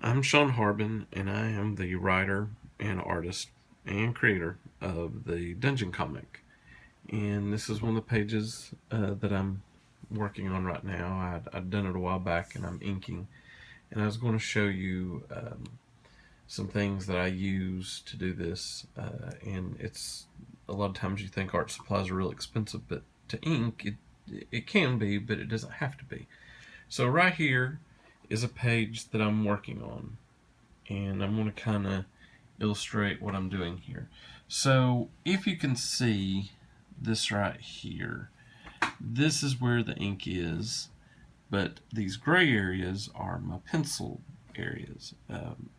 I'm Shawn Harbin, and I am the writer and artist and creator of the Dungeon comic. And this is one of the pages that I'm working on right now. I'd done it a while back, and I'm inking. And I was going to show you some things that I use to do this. And it's a lot of times you think art supplies are real expensive, but to ink, it can be, but it doesn't have to be. So right here is a page that I'm working on, and I'm going to kind of illustrate what I'm doing here. So if you can see this right here, this is where the ink is, but these gray areas are my pencil areas.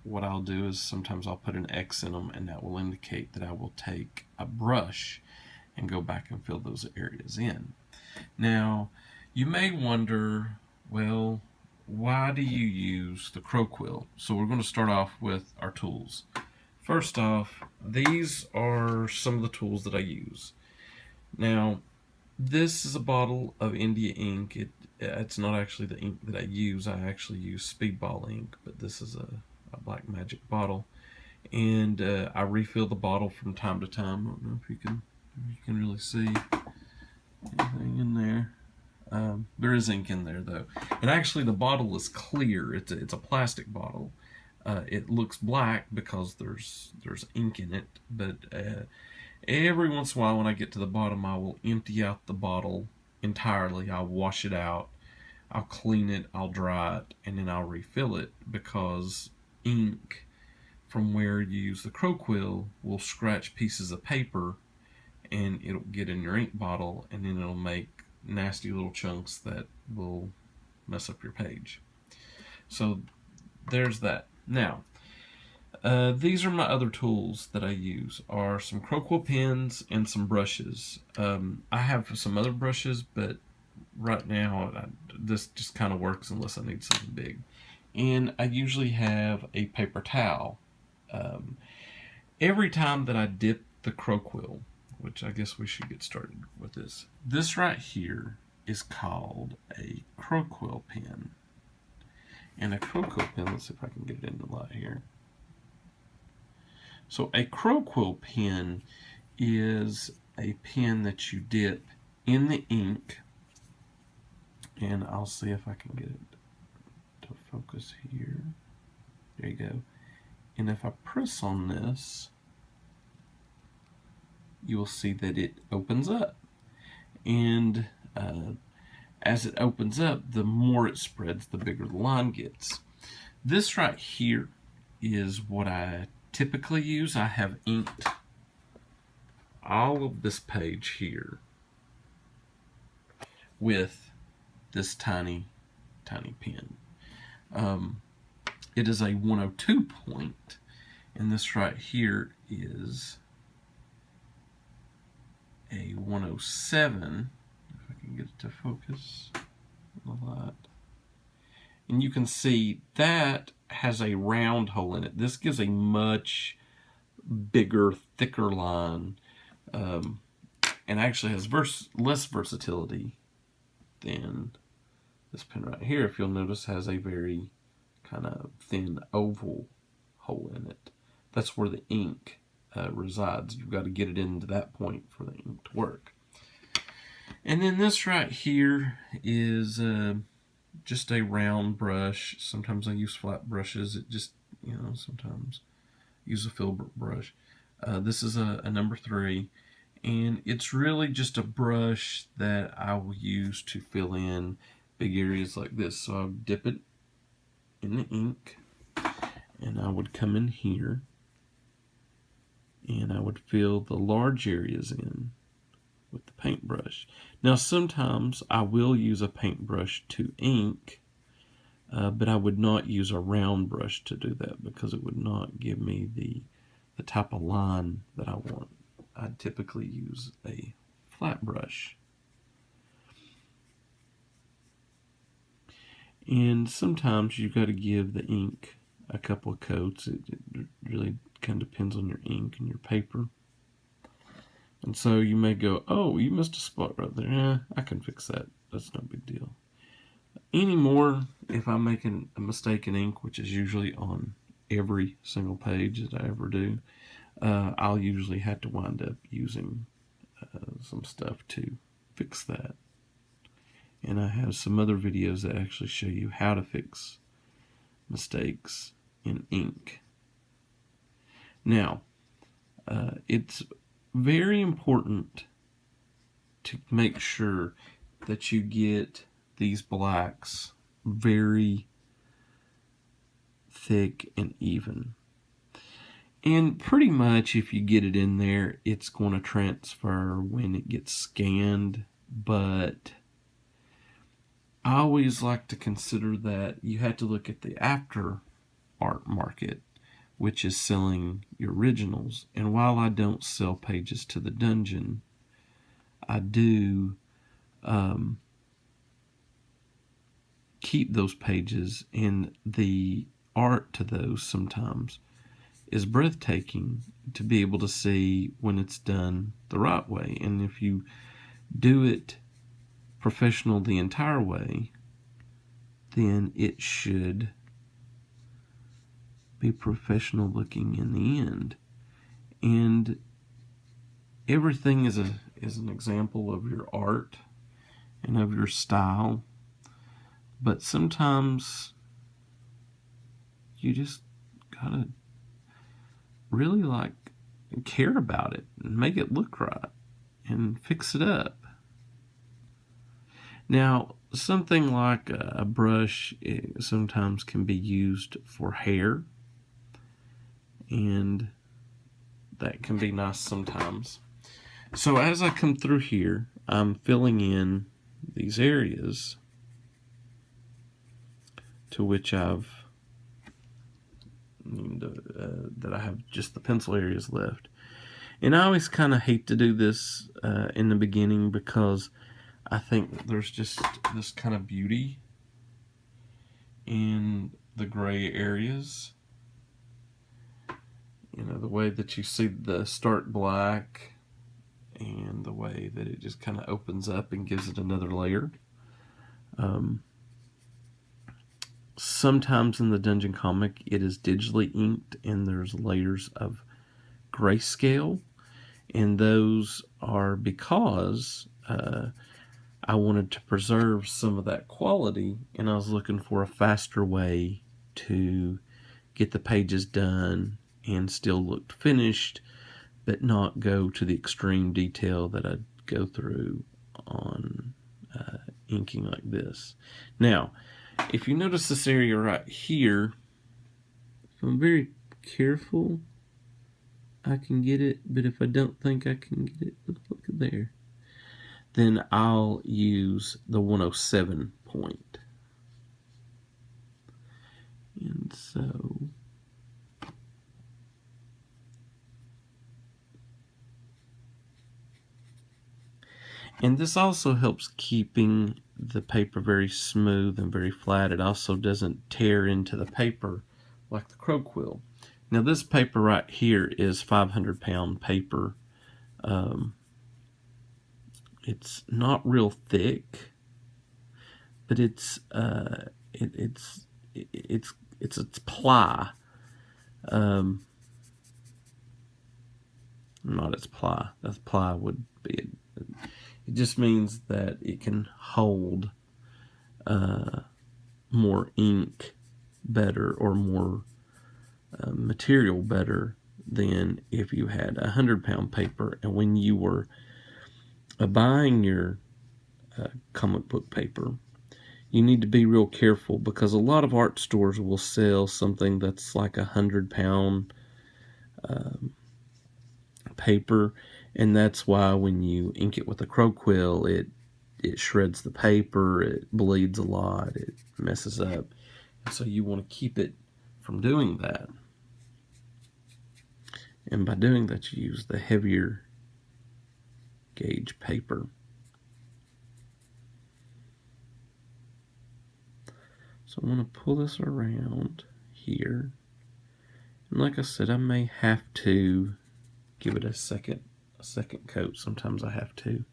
What I'll do is sometimes I'll put an X in them, and that will indicate that I will take a brush and go back and fill those areas in. Now, you may wonder, well, why do you use the crow quill? So we're going to start off with our tools. First off, these are some of the tools that I use. Now, this is a bottle of India ink. It's not actually the ink that I use. I actually use Speedball ink, but this is a Black Magic bottle. And I refill the bottle from time to time. I don't know if you can really see anything in there. There is ink in there though, and actually the bottle is clear. It's a plastic bottle. It looks black because there's ink in it, but every once in a while when I get to the bottom, I will empty out the bottle entirely. I'll wash it out, I'll clean it, I'll dry it, and then I'll refill it, because ink from where you use the crow quill will scratch pieces of paper, and it'll get in your ink bottle, and then it'll make nasty little chunks that will mess up your page. So there's that. Now, these are my other tools that I use, are some crow quill pens and some brushes. I have some other brushes, but right now this just kind of works unless I need something big. And I usually have a paper towel. Every time that I dip the crow quill, which I guess we should get started with this. This right here is called a crow quill pen. And a crow quill pen, let's see if I can get it in the light here. So a crow quill pen is a pen that you dip in the ink, and I'll see if I can get it to focus here. There you go. And if I press on this, you will see that it opens up. And as it opens up, the more it spreads, the bigger the line gets. This right here is what I typically use. I have inked all of this page here with this tiny pen. It is a 102 point, and this right here is a 107, if I can get it to focus a lot. And you can see that has a round hole in it. This gives a much bigger, thicker line, and actually has less versatility than this pen right here. If you'll notice, has a very kind of thin oval hole in it. That's where the ink resides. You've got to get it into that point for the ink to work. And then this right here is just a round brush. Sometimes I use flat brushes. It just, sometimes use a filbert brush. This is a number 3, and it's really just a brush that I will use to fill in big areas like this. So I'll dip it in the ink, and I would come in here, and I would fill the large areas in with the paintbrush. Now sometimes I will use a paintbrush to ink, but I would not use a round brush to do that, because it would not give me the type of line that I want. I typically use a flat brush. And sometimes you've got to give the ink a couple of coats. It really kind of depends on your ink and your paper. And so you may go, oh, you missed a spot right there. I can fix that. That's no big deal. Anymore, if I'm making a mistake in ink, which is usually on every single page that I ever do, I'll usually have to wind up using some stuff to fix that. And I have some other videos that actually show you how to fix mistakes in ink. Now, it's very important to make sure that you get these blacks very thick and even. And pretty much if you get it in there, it's going to transfer when it gets scanned, but I always like to consider that you have to look at the after art market, which is selling your originals. And while I don't sell pages to the dungeon, I do keep those pages, and the art to those sometimes is breathtaking to be able to see when it's done the right way. And if you do it professional the entire way, then it should be professional looking in the end. And everything is an example of your art and of your style, but sometimes you just gotta really care about it and make it look right and fix it up. Now, something like a brush sometimes can be used for hair, and that can be nice sometimes. So as I come through here, I'm filling in these areas to which that I have just the pencil areas left. And I always kind of hate to do this in the beginning, because I think there's just this kind of beauty in the gray areas. You know, the way that you see the start black and the way that it just kind of opens up and gives it another layer. Sometimes in the Dungeon comic it is digitally inked and there's layers of grayscale, and those are because I wanted to preserve some of that quality, and I was looking for a faster way to get the pages done and still look finished, but not go to the extreme detail that I'd go through on inking like this. Now, if you notice this area right here, if I'm very careful, I can get it, but if I don't think I can get it, look at there, then I'll use the 107 point. And so this also helps keeping the paper very smooth and very flat. It also doesn't tear into the paper like the crow quill. Now this paper right here is 500-pound paper. It's not real thick, but it's ply. Not its ply. That's ply would be it. It just means that it can hold more ink better, or more material better than if you had 100-pound paper. And when you were buying your comic book paper, you need to be real careful, because a lot of art stores will sell something that's like 100-pound paper, and that's why when you ink it with a crow quill, it shreds the paper, it bleeds a lot, it messes up. And so you want to keep it from doing that. And by doing that, you use the heavier gauge paper. So I'm going to pull this around here. And like I said, I may have to give it a second coat. Sometimes I have to.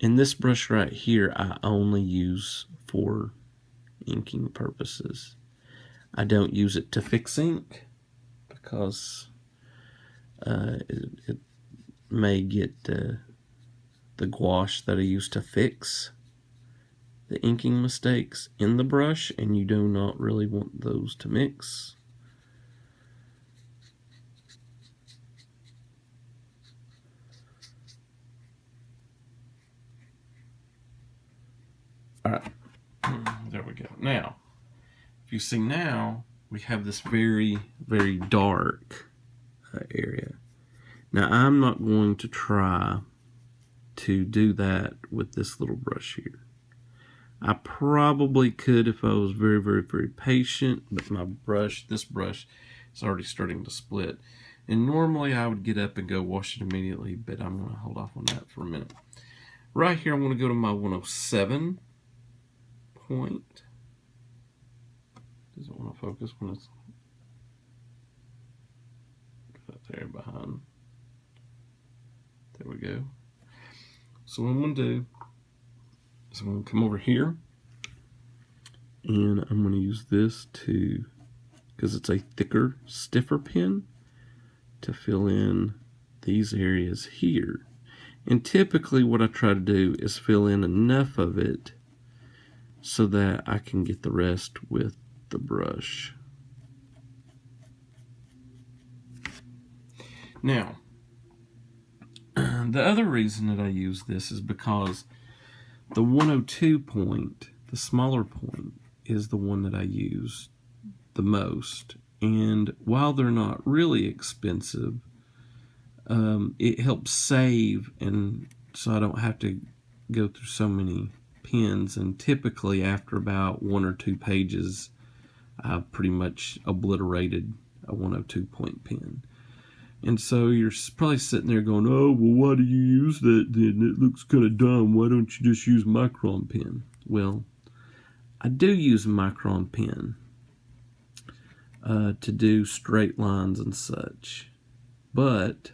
And this brush right here I only use for inking purposes. I don't use it to fix ink because it may get the gouache that I use to fix the inking mistakes in the brush, and you do not really want those to mix. Alright, there we go. Now, if you see now, we have this very, very dark area. Now, I'm not going to try to do that with this little brush here. I probably could if I was very, very, very patient, but this brush is already starting to split. And normally I would get up and go wash it immediately, but I'm going to hold off on that for a minute. Right here, I'm going to go to my 107 point. Does it want to focus when it's got there behind? There we go. So what I'm going to do is I'm going to come over here, and I'm going to use this to, because it's a thicker, stiffer pen, to fill in these areas here. And typically what I try to do is fill in enough of it so that I can get the rest with the brush. Now, the other reason that I use this is because the 102 point, the smaller point, is the one that I use the most. And while they're not really expensive, it helps save, and so I don't have to go through so many pens. And typically after about 1 or 2 pages, I've pretty much obliterated a 102 point pen. And so you're probably sitting there going, oh, well, why do you use that then? It looks kind of dumb. Why don't you just use Micron pen? Well, I do use a Micron pen to do straight lines and such. But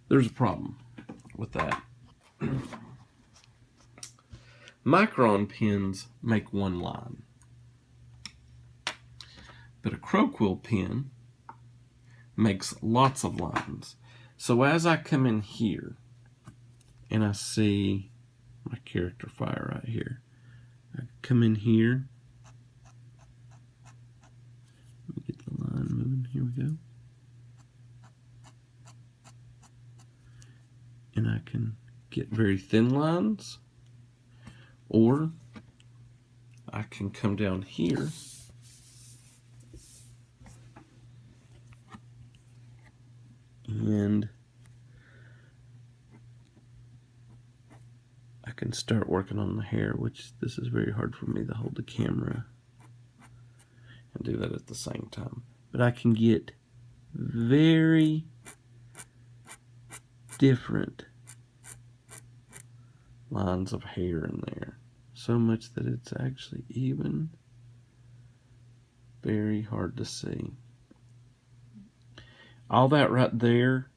there's a problem with that. Micron pens make one line. But a Croquill pen makes lots of lines. So as I come in here and I see my character fire right here, I come in here, let me get the line moving, here we go, and I can get very thin lines, or I can come down here and I can start working on the hair, which this is very hard for me to hold the camera and do that at the same time. But I can get very different lines of hair in there, so much that it's actually even very hard to see. All that right there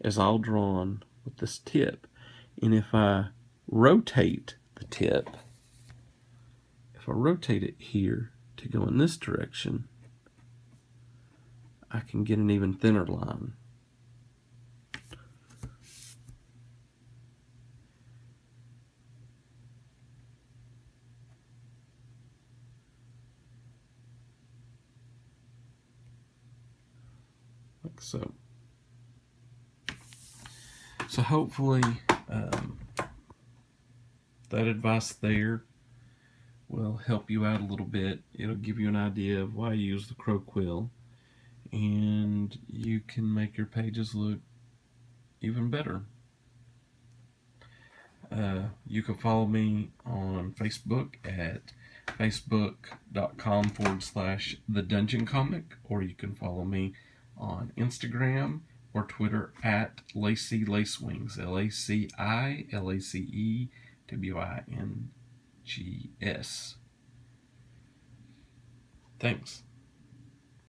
is all drawn with this tip. And if I rotate the tip, if I rotate it here to go in this direction, I can get an even thinner line. Like so. So hopefully that advice there will help you out a little bit. It'll give you an idea of why you use the Croquill, and you can make your pages look even better. You can follow me on Facebook at facebook.com/The Dungeon Comic, or you can follow me on Instagram or Twitter at Lacy Lacewings, LACILACEWINGS. Thanks.